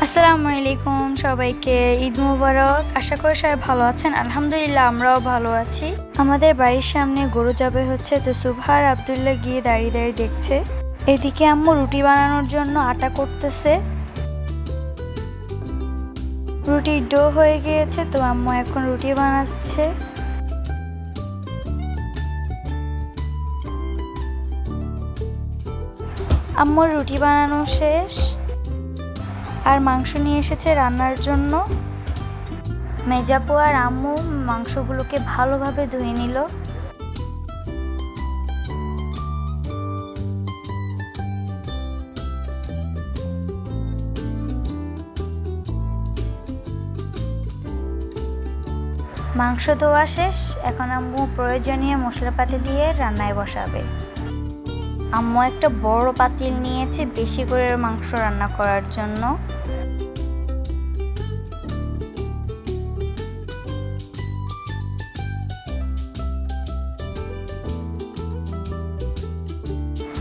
আসসালামু আলাইকুম সবাইকে, ঈদ মোবারক। আশা করি সবাই ভালো আছেন। আলহামদুলিল্লাহ আমরাও ভালো আছি। আমাদের বাড়ির সামনে গরু জবে হচ্ছে, তো সুবহার আব্দুল্লাহ গিয়ে দাঁড়িয়ে দাঁড়িয়ে দেখছে। এদিকে আম্মু রুটি বানানোর জন্য আটা করতেছে। রুটির ডো হয়ে গিয়েছে, তো আম্মু এখন রুটি বানাচ্ছে। আম্মুর রুটি বানানো শেষ, আর মাংস নিয়ে এসেছে রান্নার জন্য। মেজাপু আর আম্মু মাংসগুলোকে ভালোভাবে ধুয়ে নিল। মাংস ধোয়া শেষ, এখন আম্মু প্রয়োজনীয় মশলাপাতি দিয়ে রান্নায় বসাবে। আম্মু একটা বড় পাতিল নিয়েছে বেশি করে মাংস রান্না করার জন্য।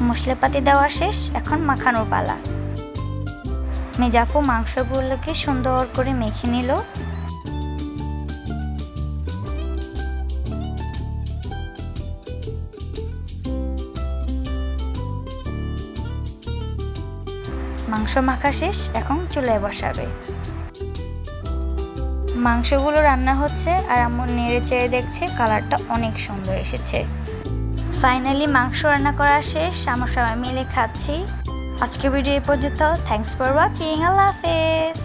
মশলাপাতি দেওয়া শেষ, এখন মাখানোর পালা। মেজাপু মাংসগুলোকে সুন্দর করে মেখে নিল। মাংস মাখা শেষ, এখন চুলায় বসাবে। মাংসগুলো রান্না হচ্ছে আর আম্মু নেড়ে চেড়ে দেখছে, কালারটা অনেক সুন্দর এসেছে। ফাইনালি মাংস রান্না করা শেষ, আমরা সবাই মিলে খাচ্ছি। আজকে ভিডিও এই পর্যন্ত। Thanks for watching. আল্লাহ হাফেজ।